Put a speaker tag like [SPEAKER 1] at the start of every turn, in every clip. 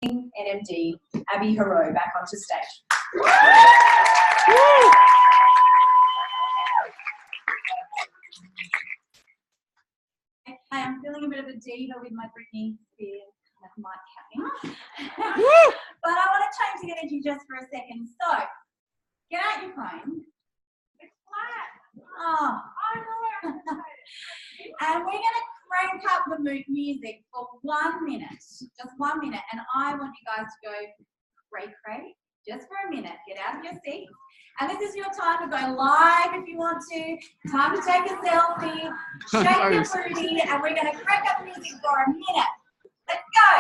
[SPEAKER 1] NMD, Abbi Hoareau, back onto stage. Okay, I'm feeling a bit of a diva with my Britney Spears mic capping. But I want to change the energy just for a second. So, get out your phone. It's flat. Oh, I know. And we're going to crank up the music for 1 minute. Just 1 minute. And I want you guys to go cray-cray just for a minute. Get out of your seats. And this is your time to go live if you want to. Time to take a selfie. Shake your booty. And we're going to crank up the music for a minute. Let's go.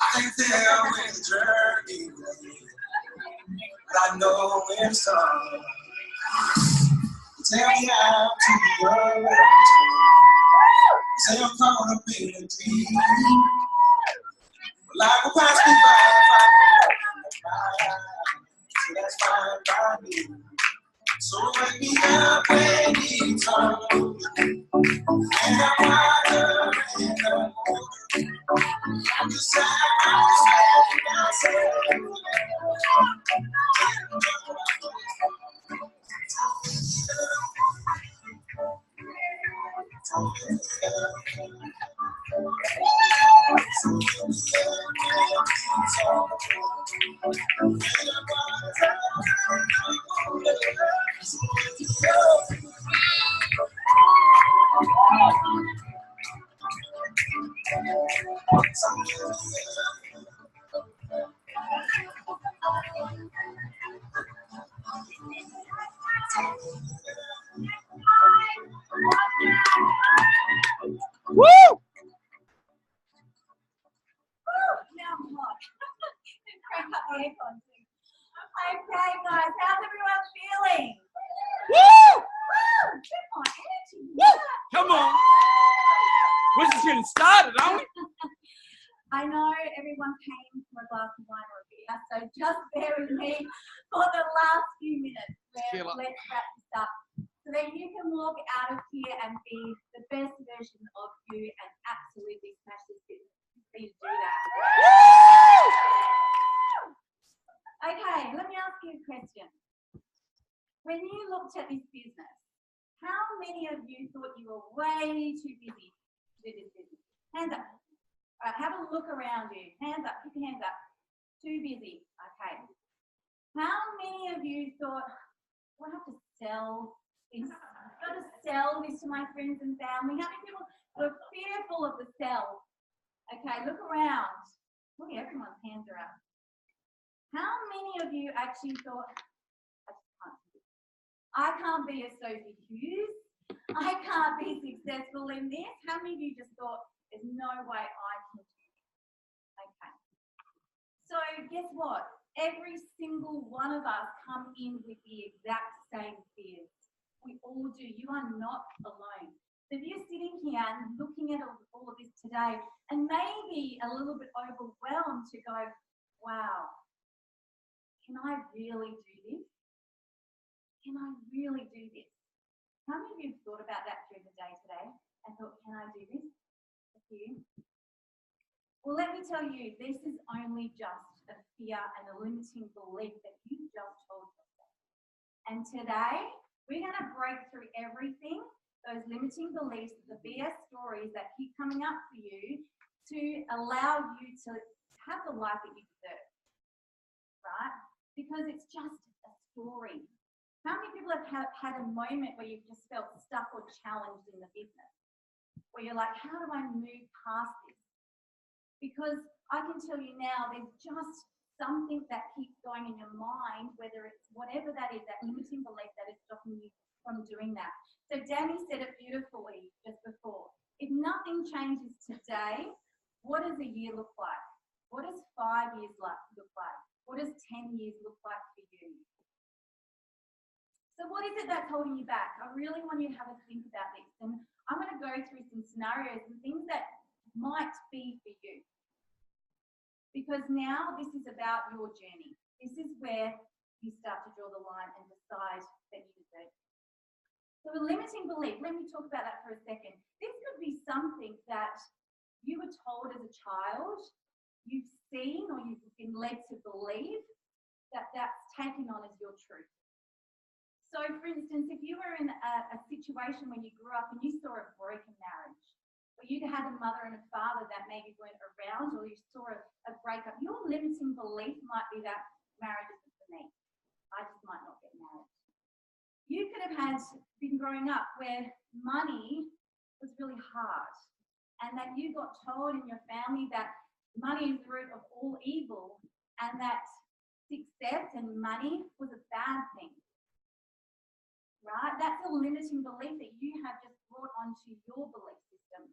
[SPEAKER 2] I can tell when the journey ends, but I know when it's on. Tell me how to be alright. Say I'm caught up in a dream. Life will pass me by. So that's fine by me. So wake me up when it's on. And I'm wider in the morning. I'm just sad,
[SPEAKER 1] Okay, guys, how's everyone feeling? Woo! Woo! Get my energy.
[SPEAKER 3] Woo! Come on. We're just getting started, aren't we?
[SPEAKER 1] I know everyone came for a glass of wine or a beer, so just bear with me for the last few minutes. Let's wrap this up so that you can walk out of here and be the best version of you and absolutely smash this business. Please do that. Okay, let me ask you a question. When you looked at this business, how many of you thought you were way too busy to do this business? Hands up. All right, have a look around you. Hands up, put your hands up. Too busy. Okay. How many of you thought, I have to sell this? I've got to sell this to my friends and family. How many people were fearful of the sell? Okay, look around. Look, everyone's hands are up. How many of you actually thought, I can't be a Sophie Hughes. I can't be successful in this. How many of you just thought, there's no way I can do this? Okay. So guess what? Every single one of us come in with the exact same fears. We all do. You are not alone. So if you're sitting here and looking at all of this today and maybe a little bit overwhelmed to go, wow, can I really do this? Can I really do this? How many of you have thought about that during the day today and thought, can I do this? A few. Well, let me tell you, this is only just a fear and a limiting belief that you just told yourself. And today, we're going to break through everything, those limiting beliefs, the BS stories that keep coming up for you to allow you to have the life that you deserve, right? Because it's just a story. How many people have had a moment where you've just felt stuck or challenged in the business? Where you're like, how do I move past this? Because I can tell you now, there's just something that keeps going in your mind, whether it's whatever that is, that limiting belief that is stopping you from doing that. So Danny said it beautifully just before. If nothing changes today, what does a year look like? What does 5 years look like? What does 10 years look like for you? So what is it that's holding you back? I really want you to have a think about this. And I'm going to go through some scenarios and things that might be for you. Because now this is about your journey. This is where you start to draw the line and decide that you deserve it. So a limiting belief, let me talk about that for a second. This could be something that you were told as a child, you've seen or you've been led to believe that that's taken on as your truth. So for instance, if you were in a situation when you grew up and you saw a broken marriage, or you had a mother and a father that maybe weren't around, or you saw a breakup, your limiting belief might be that marriage isn't for me. I just might not get married. You could have been growing up where money was really hard, and that you got told in your family that money is the root of all evil, and that success and money was a bad thing. Right? That's a limiting belief that you have just brought onto your belief system.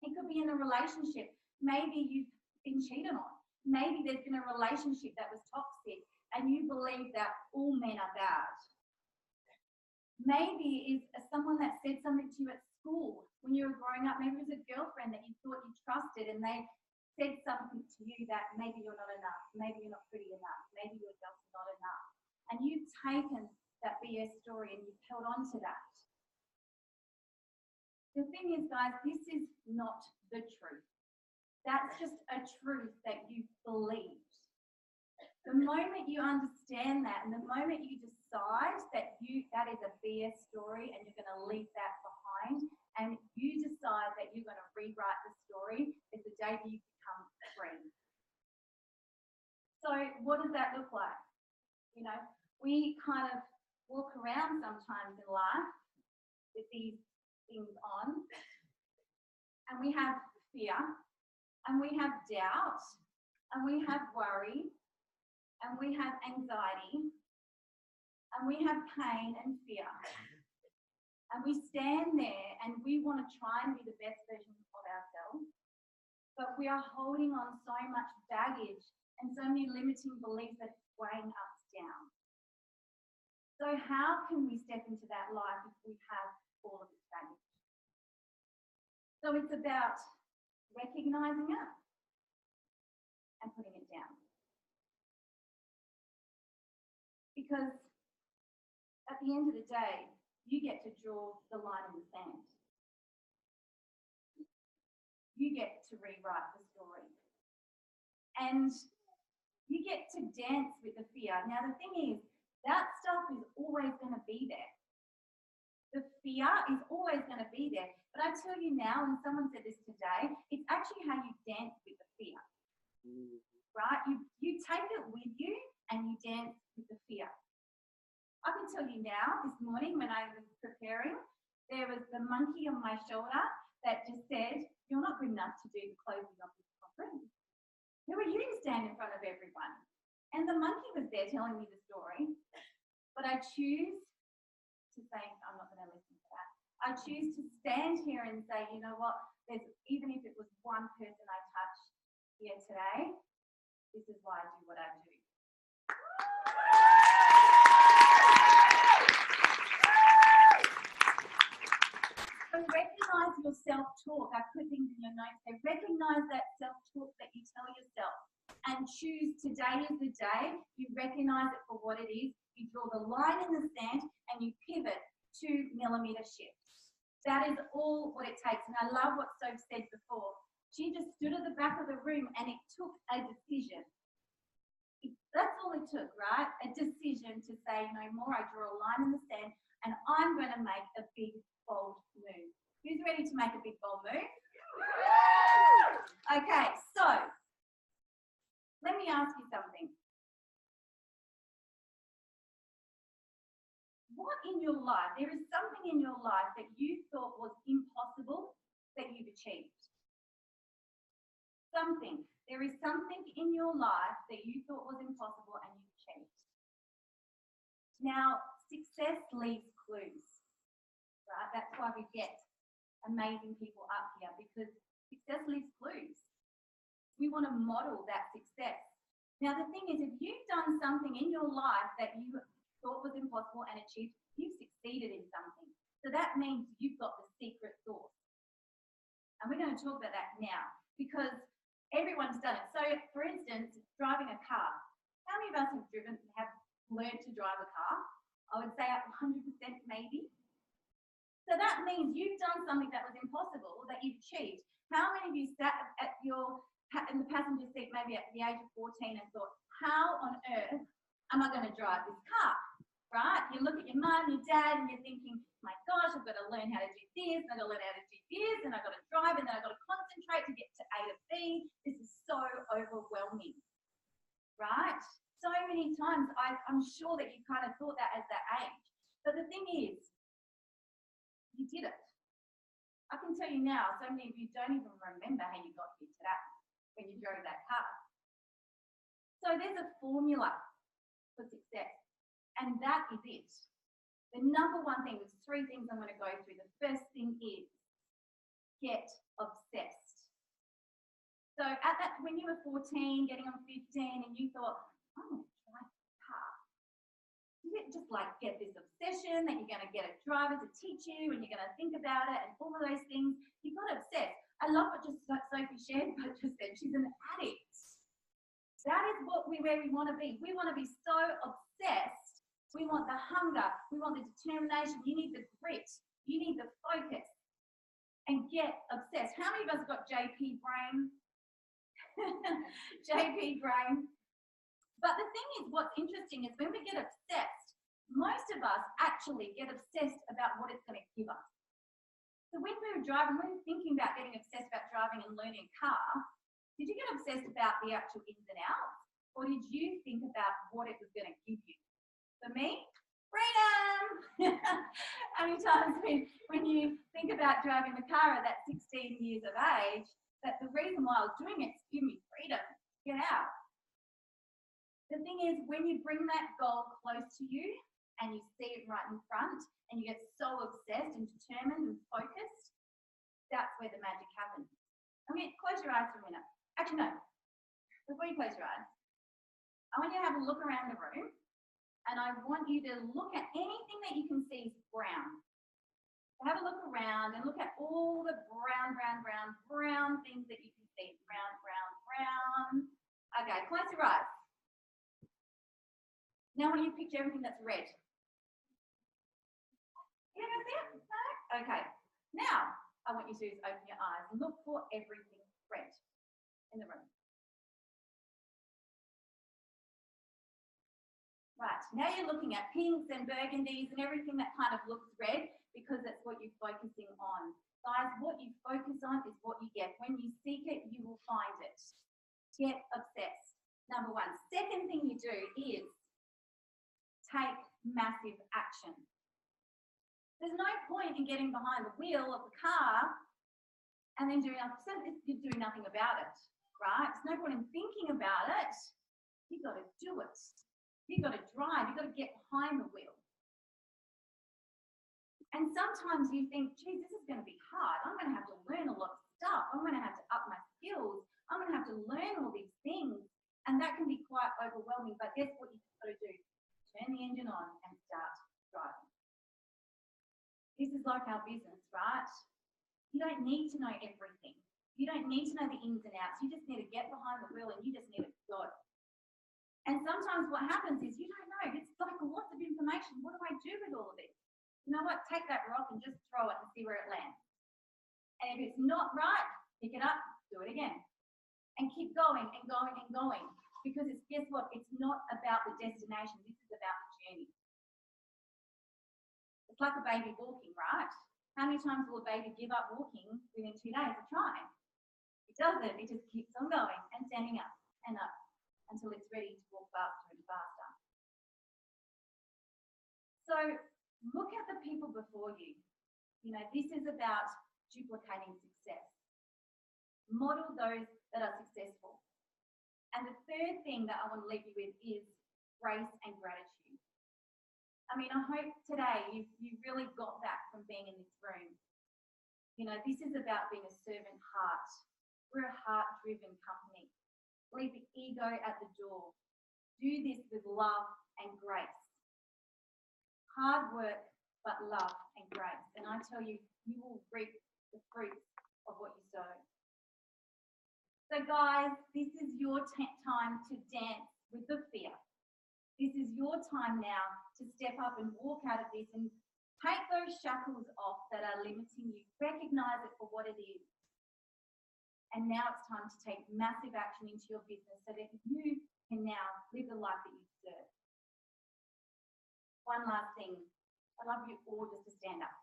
[SPEAKER 1] It could be in a relationship. Maybe you've been cheated on. Maybe there's been a relationship that was toxic and you believe that all men are bad. Maybe it's someone that said something to you at school when you were growing up. Maybe it was a girlfriend that you thought you trusted and they said something to you that maybe you're not enough, maybe you're not pretty enough, maybe you're just not enough. And you've taken that BS story and you've held on to that. The thing is, guys, this is not the truth. That's just a truth that you believed. The moment you understand that and the moment you decide that that is a BS story and you're going to leave that behind and you decide that you're going to rewrite the story, is the day that you become free. So what does that look like? You know, we kind of walk around sometimes in life with these things on, and we have fear, and we have doubt, and we have worry, and we have anxiety, and we have pain and fear. And we stand there and we want to try and be the best version of ourselves, but we are holding on so much baggage and so many limiting beliefs that it's weighing us down. So how can we step into that life if we have all of this baggage? So it's about recognizing it and putting it down. Because at the end of the day, you get to draw the line in the sand. You get to rewrite the story. And you get to dance with the fear. Now the thing is, that stuff is always going to be there. The fear is always going to be there. But I tell you now, and someone said this today, it's actually how you dance with the fear. Right? You take it with you and you dance with the fear. I can tell you now, this morning when I was preparing, there was the monkey on my shoulder that just said, "You're not good enough to do the closing of this conference. Who are you to stand in front of everyone?" And the monkey was there telling me the story, but I choose to say, I'm not going to listen to that. I choose to stand here and say, you know what, even if it was one person I touched here today, this is why I do what I do. So recognize your self-talk. I put things in your notes there. Recognize that self-talk that you tell yourself. And choose today is the day. You recognize it for what it is. You draw the line in the sand and you pivot 2 millimeter shifts. That is all what it takes. And I love what Soph said before. She just stood at the back of the room and it took a decision. That's all it took, right? A decision to say, no more. I draw a line in the sand and I'm going to make a big, bold move. Who's ready to make a big, bold move? Okay, so let me ask you something. What in your life, there is something in your life that you thought was impossible that you've achieved? Something. There is something in your life that you thought was impossible and you've achieved. Now, success leaves clues, right? That's why we get amazing people up here, because success leaves clues. We want to model that success. Now, the thing is, if you've done something in your life that you thought was impossible and achieved, you've succeeded in something. So that means you've got the secret sauce. And we're going to talk about that now, because everyone's done it. So, for instance, driving a car. How many of us have learned to drive a car? I would say 100% maybe. So that means you've done something that was impossible that you've achieved. How many of you sat in the passenger seat maybe at the age of 14 and thought, how on earth am I going to drive this car? Right? You look at your mum, your dad, and you're thinking, my gosh, I've got to learn how to do this, and I've got to learn how to do this, and I've got to drive, and then I've got to concentrate to get to A to B. This is so overwhelming. Right? So many times, I'm sure that you kind of thought that at that age. But the thing is, you did it. I can tell you now, so many of you don't even remember how you got here today when you drove that car. So there's a formula for success, and that is it. The number one thing, there's 3 things I'm going to go through. The first thing is get obsessed. So at that, when you were 14, getting on 15, and you thought, I'm going to drive a car. You didn't just like get this obsession that you're going to get a driver to teach you and you're going to think about it and all of those things. You got obsessed. I love what just Sophie shared, but just said she's an addict. That is where we want to be. We want to be so obsessed. We want the hunger. We want the determination. You need the grit. You need the focus. And get obsessed. How many of us got JP brain? JP brain. But the thing is, what's interesting is when we get obsessed, most of us actually get obsessed about what it's going to give us. So when we were driving, when we were thinking about getting obsessed about driving and learning a car, did you get obsessed about the actual ins and outs? Or did you think about what it was going to give you? For me, freedom! How many times when you think about driving the car at that 16 years of age, that the reason why I was doing it is to give me freedom, get out. The thing is, when you bring that goal close to you and you see it right in front and you get so obsessed and determined and focused, that's where the magic happens. I mean, close your eyes for a minute. Actually, no. Before you close your eyes, I want you to have a look around the room and I want you to look at anything that you can see is brown. So have a look around and look at all the brown things that you can see. Brown. Okay, close your eyes. Now I want you to picture everything that's red. You don't see it? No? Okay. Now I want you to open your eyes and look for everything red in the room. Right, now you're looking at pinks and burgundies and everything that kind of looks red because that's what you're focusing on. Guys, what you focus on is what you get. When you seek it, you will find it. Get obsessed. Number 1. Second thing you do is take massive action. There's no point in getting behind the wheel of the car and then doing nothing about it, right? There's no point in thinking about it. You've got to do it. You've got to drive. You've got to get behind the wheel. And sometimes you think, geez, this is going to be hard. I'm going to have to learn a lot of stuff. I'm going to have to up my skills. I'm going to have to learn all these things. And that can be quite overwhelming. But guess what you've got to do? Turn the engine on and start driving. This is like our business, right? You don't need to know everything. You don't need to know the ins and outs. You just need to get behind the wheel and you just need to go. And sometimes what happens is you don't know. It's like lots of information. What do I do with all of this? You know what? Take that rock and just throw it and see where it lands. And if it's not right, pick it up, do it again. And keep going and going and going. Because it's, guess what? It's not about the destination. This is about the journey. It's like a baby walking, right? How many times will a baby give up walking within 2 days of trying? It doesn't. It just keeps on going and standing up and up until it's ready to walk faster and faster. So look at the people before you. You know, this is about duplicating success. Model those that are successful. And the third thing that I want to leave you with is grace and gratitude. I mean, I hope today you really got that from being in this room. You know, this is about being a servant heart. We're a heart-driven company. Leave the ego at the door. Do this with love and grace. Hard work, but love and grace. And I tell you, you will reap the fruits of what you sow. So guys, this is your time to dance with the fear. This is your time now to step up and walk out of this and take those shackles off that are limiting you. Recognize it for what it is. And now it's time to take massive action into your business so that you can now live the life that you deserve. One last thing. I'd love you all just to stand up.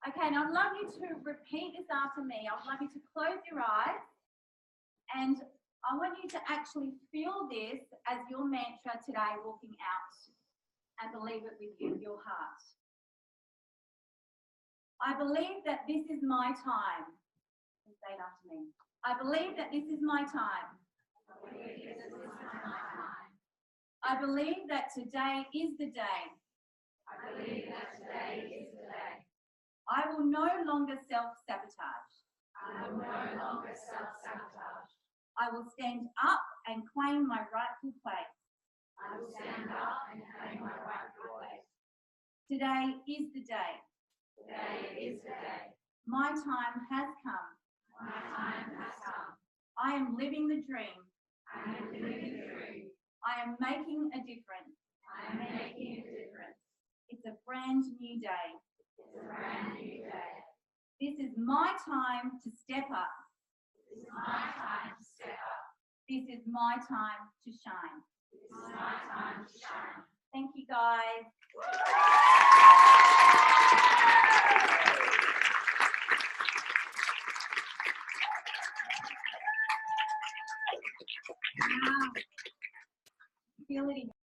[SPEAKER 1] Okay, and I'd love you to repeat this after me. I'd love you to close your eyes, and I want you to actually feel this as your mantra today walking out, and believe it with your heart. I believe that this is my time. Say it after me. I believe that this is my time. I believe that today is the day.
[SPEAKER 4] I believe that today is the day.
[SPEAKER 1] I will no longer self-sabotage.
[SPEAKER 4] I will no longer self-sabotage.
[SPEAKER 1] I will stand up and claim my rightful place.
[SPEAKER 4] I will stand up and claim my rightful place.
[SPEAKER 1] Today is the day.
[SPEAKER 4] Today is the day.
[SPEAKER 1] My time has come.
[SPEAKER 4] My time has come.
[SPEAKER 1] I am living the dream.
[SPEAKER 4] I am living the dream.
[SPEAKER 1] I am making a difference.
[SPEAKER 4] I am making a difference.
[SPEAKER 1] It's a brand new day.
[SPEAKER 4] It's a brand new day.
[SPEAKER 1] This is my time to step up.
[SPEAKER 4] This is my time to step up.
[SPEAKER 1] This is my time to shine.
[SPEAKER 4] This is my time to shine.
[SPEAKER 1] Thank you, guys.